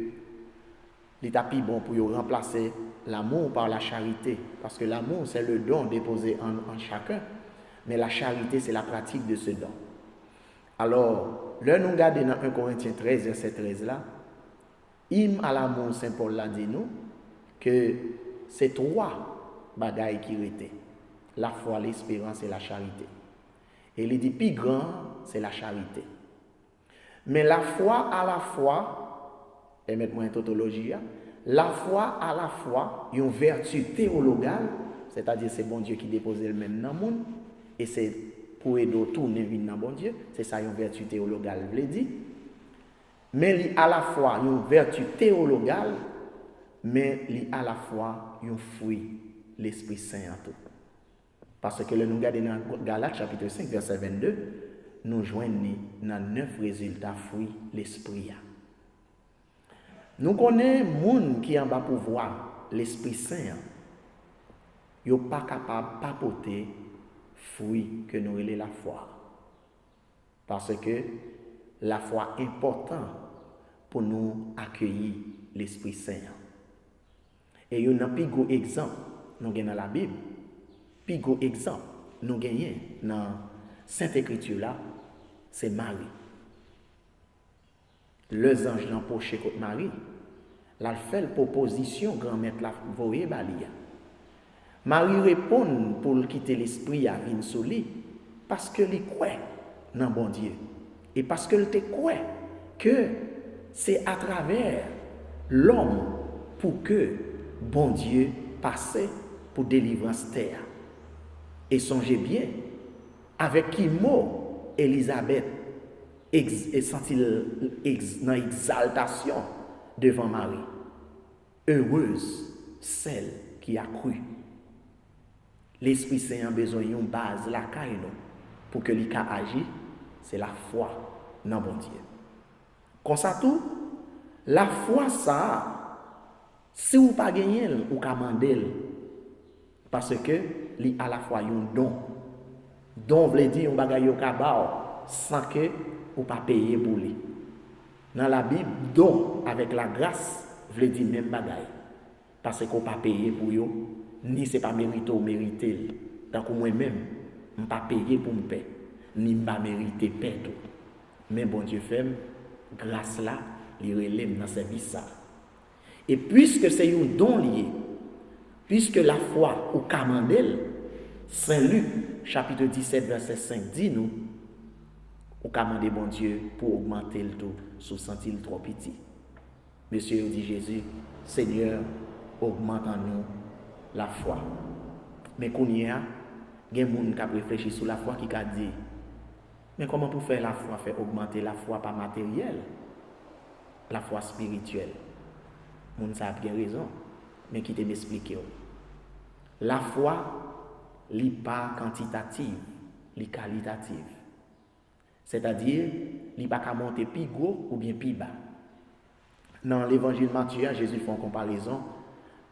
l'état plus bon pour remplacer l'amour par la charité. Parce que l'amour, c'est le don déposé en chacun. Mais la charité, c'est la pratique de ce don. Alors, là, nous regardons dans 1 Corinthiens 13, verset 13 là, hymne à l'amour, Saint Paul l'a dit nous, que c'est 3 bagailles qui étaient. La foi, l'espérance et la charité. Et il dit, plus grand, c'est la charité. Mais la foi à la fois, et mettez-moi une tautologie, la foi à la fois, une vertu théologale, c'est-à-dire c'est bon Dieu qui dépose le même dans le monde, et c'est pour aider tourner dans bon Dieu, c'est ça une vertu théologale, je l'ai dit. Mais à la fois une vertu théologale, mais à la fois un fruit, l'Esprit Saint en tout. Parce que là, nous regardons dans Galates chapitre 5, verset 22, nous joignons dans 9 résultats fruits l'Esprit. Nous connaissons les gens qui ont pour pouvoir l'Esprit Saint. Ils ne sont pas capables de papoter fruit que nous relèvons la foi. Parce que la foi est importante pour nous accueillir l'Esprit Saint. Et il y a un plus gros exemple, nous avons dans la Bible. Plus gros exemple, nous avons dans Sainte Écriture là, c'est Marie. Les anges l'empoché contre Marie. La fait la proposition, grand-mère la voyé balia. Marie répond pour quitter l'esprit à venir sur lui parce que il croit dans bon Dieu et parce que il croit que c'est à travers l'homme pour que bon Dieu passe pour délivrance terre. Et songez bien avec qui mot Élisabeth est senti dans exaltation devant Marie. Heureuse celle qui a cru. L'Esprit Saint a besoin d'une base, la caille, pour que l'Ika agisse, c'est la foi dans bon Dieu. Comme ça tout, la foi ça, si vous pas gagné, vous pouvez demander. Parce que li à la fois un don. Don veut dire un bagay yo ka sans que ou pas payer pour lui. Dans la Bible, don avec la grâce veut dire même bagay. Parce qu'on pas payer pour yo, ni c'est pas mérité ou mérité. Donc moi-même, on pas payer pour me payer, ni pas mérité payer tout. Mais bon Dieu fait grâce là, il relève dans service ça. Et puisque c'est un don lié, puisque la foi au Camandel, Saint Luc, chapitre 17, verset 5, dit nous, au Camandel, bon Dieu, pour augmenter le taux, sous sentir trop petit. Monsieur, dit Jésus, Seigneur, augmente en nous la foi. Mais qu'on y a, il y a des gens qui ont réfléchi sur la foi qui a dit, mais comment pour faire la foi, faire augmenter la foi pas matérielle, la foi spirituelle? Les gens ont bien raison, mais qui te m'explique. La foi n'est pas quantitative, elle est qualitative. C'est-à-dire, il va pas monter plus gros ou bien plus bas. Dans l'évangile Matthieu, Jésus fait une comparaison.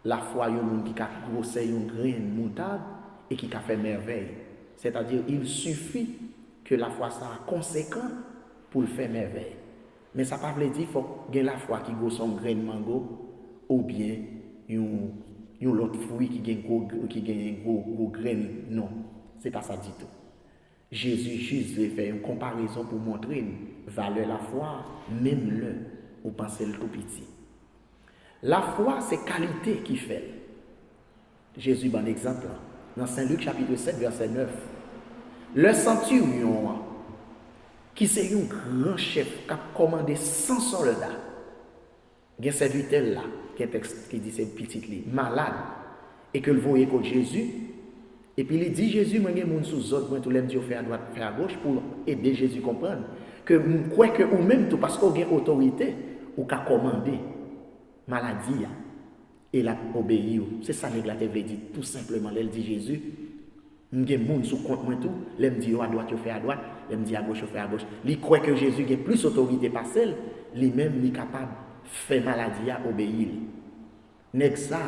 La foi, il y a un monde qui a grossé une graine moutarde et qui a fait merveille. C'est-à-dire, il suffit que la foi soit conséquente pour le faire merveille. Mais ça ne veut pas dire qu'il faut que la foi qui grosse une graine mango ou bien un autre fruit qui a une gros graine. Non, ce n'est pas ça du tout. Jésus juste fait une comparaison pour montrer une valeur de la foi, même le ou penser le tout petit. La foi, c'est qualité qui fait. Jésus, bon exemple, dans Saint Luc chapitre 7, verset 9. Le centurion, qui c'est un grand chef qui a commandé 100 soldats, il y a un serviteur là, qui est texte qui dit c'est petit, malade, et que le voyait contre Jésus, et puis il dit Jésus, moi j'ai mon sous autres, moi tout l'aime dire faire à droite, faire à gauche pour aider Jésus à comprendre que quoi que ou même tout parce qu'on a autorité ou qu'a commandé maladie et la obéir. C'est ça que la veut dire tout simplement. Elle dit Jésus, j'ai mon sous compte moi tout, l'aime dire à droite, je fais à droite, l'aime dire à gauche, je fais à gauche. Il croit que Jésus a plus d'autorité par celle, lui-même est capable de faire maladie à obéir. N'est-ce ça?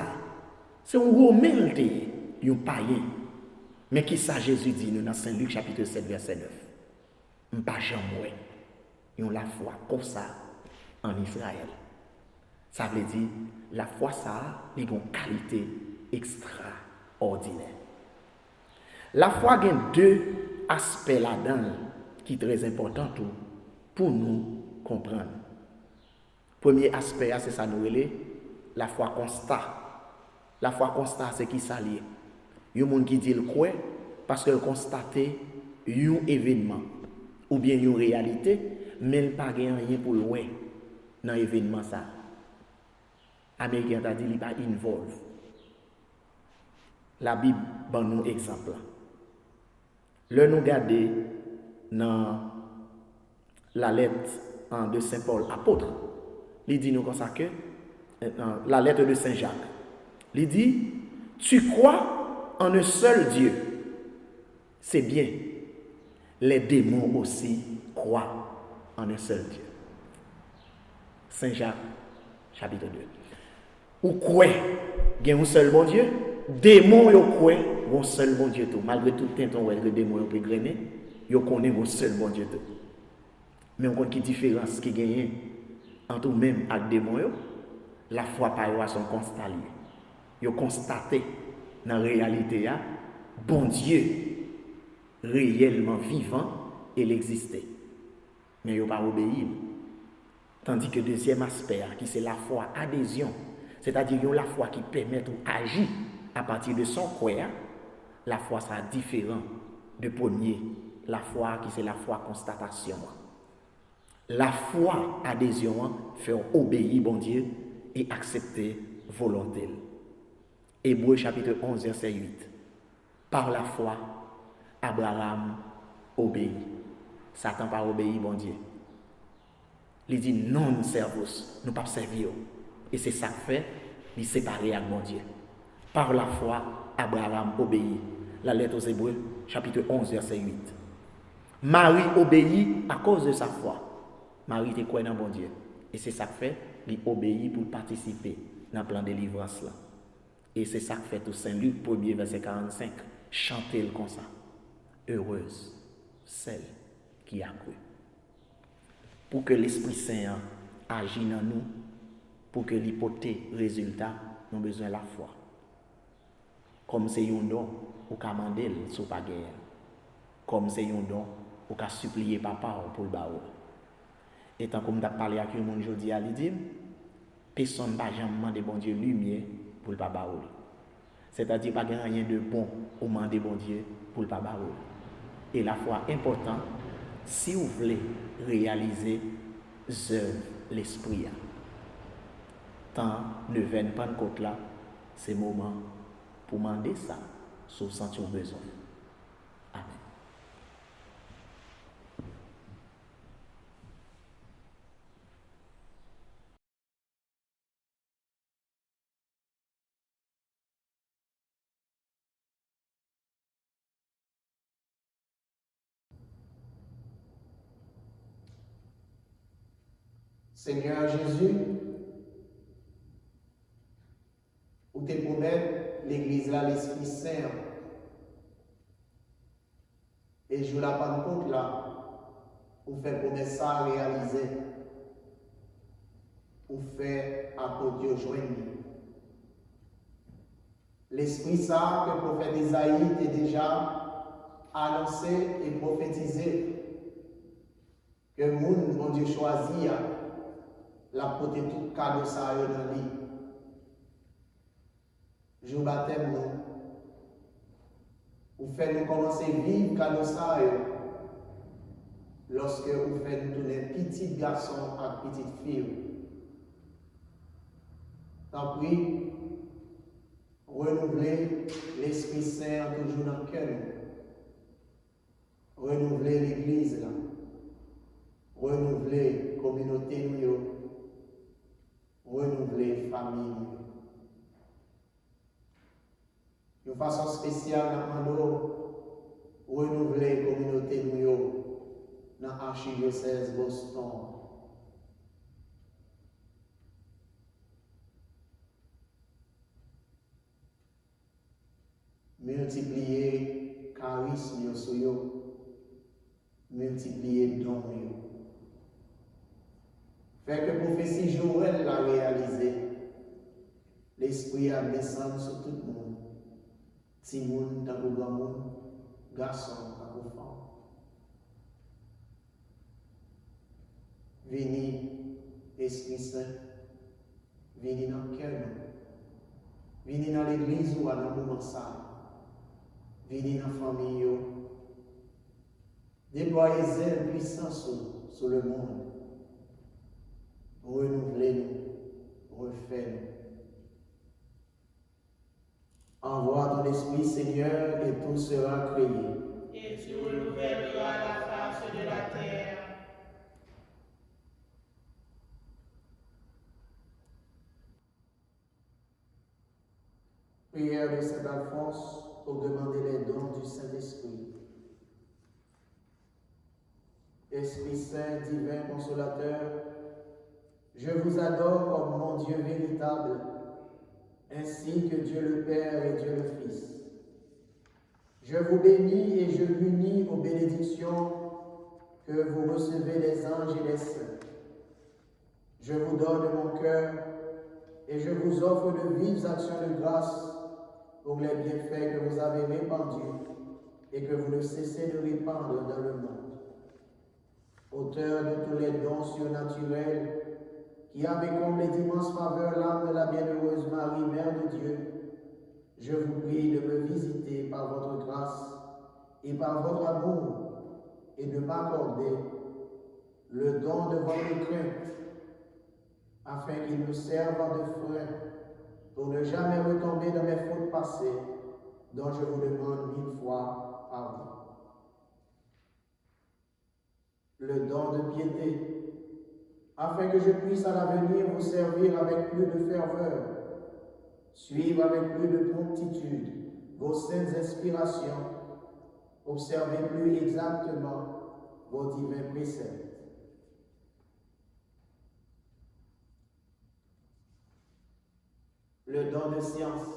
C'est un romain, un païen. Mais qui ça Jésus dit nous dans Saint Luc chapitre 7 verset 9? On pas jamais on la foi comme ça en Israël. Ça veut dire la foi ça a une qualité extraordinaire. La foi a deux aspects là-dedans qui sont très importants pour nous comprendre. Premier aspect c'est ça nous relève la foi constat. La foi constat c'est qui ça lié. Il y a des gens qui disent le croire parce qu'ils constatent un événement ou bien une réalité, mais ils n'ont pas rien pour le voir dans l'événement. Américain a dit qu'il n'est pas involve. La Bible donne nous exemple. Le nous regarder dans la lettre de Saint Paul, apôtre, il dit nous comme ça que la lettre de Saint Jacques, il dit tu crois en un seul Dieu, c'est bien. Les démons aussi croient en un seul Dieu. Saint Jacques, chapitre 2. Ou quoi, il y a un seul bon Dieu. Démons, ils croient un seul bon Dieu. Malgré tout le temps, le démon peut grainer, ils connaissent un seul bon Dieu. Mais on connaît la différence qui gagne entre même et les démons. La foi par eux sont constatées. Ils ont constaté dans la réalité, bon Dieu réellement vivant, il existait. Mais ils n'ont pas obéi. Tandis que le deuxième aspect, qui c'est la foi adhésion, c'est-à-dire la foi qui permet d'agir à partir de son croyant, la foi ça différent de premier, la foi qui c'est la foi constatation. La foi adhésion fait obéir bon Dieu et accepter volonté. Hébreux chapitre 11 verset 8. Par la foi, Abraham obéit. Satan pas obéi bon Dieu. Il dit non nous servons, nous pas servir. Et c'est ça que fait, il séparé avec bon Dieu. Par la foi, Abraham obéit. La lettre aux Hébreux, chapitre 11, verset 8. Marie obéit à cause de sa foi. Marie était quoi dans bon Dieu. Et c'est ça que fait, il obéit pour participer dans le plan de délivrance là. Et c'est ça que fait tout Saint Luc, 1er verset 45. Chantez-le comme ça. Heureuse celle qui a cru. Pour que l'Esprit Saint agisse dans nous, pour que l'hypothèse résultat, nous avons besoin de la foi. Comme c'est un don, ou qu'à demander sur pas guerre. Comme c'est un don, ou qu'à supplier papa pour le baou. Et tant comme tu as parlé avec le monde aujourd'hui, il dit, personne ne va jamais demander bon Dieu lumière pour le papa. C'est-à-dire pas rien de bon au demander bon Dieu pour le papa. Et la foi importante, si vous voulez réaliser l'esprit, tant ne vienne pas de côté là, c'est le moment pour demander ça, sauf sans tu as besoin. Amen. Seigneur Jésus, ou te promettre l'Église là, l'Esprit Saint, et je la Pentecôte là, pour faire promesse ça réaliser, pour faire apporter au joindre. L'Esprit ça que le prophète Isaïe était déjà annoncé et prophétisé, que le monde, mon Dieu, choisit la porter tout cadeau ça dans lui. Je baptême nous, pour faire nous commencer à vivre cadeau ça lorsque vous faites nous tourner petits garçons et petites filles. Tant pis, renouveler l'Esprit Saint toujours dans le cœur. Renouveler l'Église là. Renouveler la communauté, renouveler la famille. De façon spéciale, nous renouveler la communauté dans l'archidiocèse Boston. Multiplier charisme sur eux, multiplier dons. Fait que prophétie Joël l'a réalisé, l'Esprit a descendu sur tout le monde, petit monde, dans le grand monde, garçon, dans le femme. Venez, Esprit Saint, venez dans le cœur, venez dans l'église ou à dans le moment ça. Venez dans la famille, déployez zèle puissant sur le monde. Renouvelez-nous, refaites-nous. Envoie ton esprit, Seigneur, et tout sera créé. Et tu renouvelleras la face de la terre. Prière de Saint Alphonse pour demander les dons du Saint-Esprit. Esprit Saint, divin consolateur, je vous adore comme mon Dieu véritable, ainsi que Dieu le Père et Dieu le Fils. Je vous bénis et je m'unis aux bénédictions que vous recevez des anges et des saints. Je vous donne mon cœur et je vous offre de vives actions de grâce pour les bienfaits que vous avez répandus et que vous ne cessez de répandre dans le monde. Auteur de tous les dons surnaturels, qui avez comblé d'immenses faveurs l'âme de la bienheureuse Marie, Mère de Dieu, je vous prie de me visiter par votre grâce et par votre amour et de m'accorder le don de votre crainte, afin qu'il me serve de frein pour ne jamais retomber dans mes fautes passées, dont je vous demande 1000 fois pardon. Le don de piété, afin que je puisse à l'avenir vous servir avec plus de ferveur, suivre avec plus de promptitude vos saintes inspirations, observer plus exactement vos divins préceptes. Le don de science,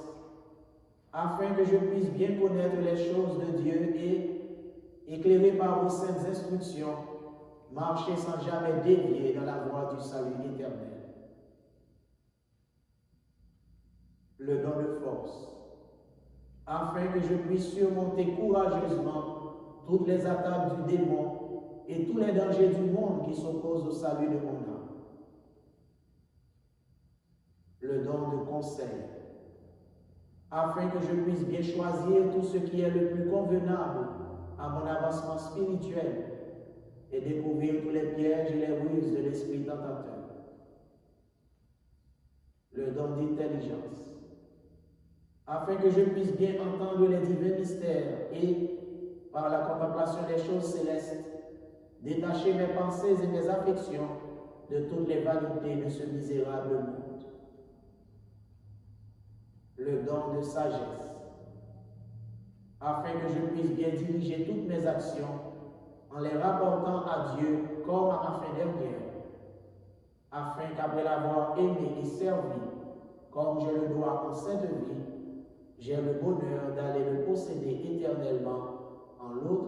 afin que je puisse bien connaître les choses de Dieu et, éclairé par vos saintes instructions, marcher sans jamais dévier dans la voie du salut éternel. Le don de force, afin que je puisse surmonter courageusement toutes les attaques du démon et tous les dangers du monde qui s'opposent au salut de mon âme. Le don de conseil, afin que je puisse bien choisir tout ce qui est le plus convenable à mon avancement spirituel et découvrir tous les pièges et les ruses de l'esprit tentateur. Le don d'intelligence, afin que je puisse bien entendre les divins mystères et, par la contemplation des choses célestes, détacher mes pensées et mes affections de toutes les vanités de ce misérable monde. Le don de sagesse, afin que je puisse bien diriger toutes mes actions en les rapportant à Dieu comme à ma fin dernière, afin qu'après l'avoir aimé et servi, comme je le dois en cette vie, j'ai le bonheur d'aller le posséder éternellement en l'autre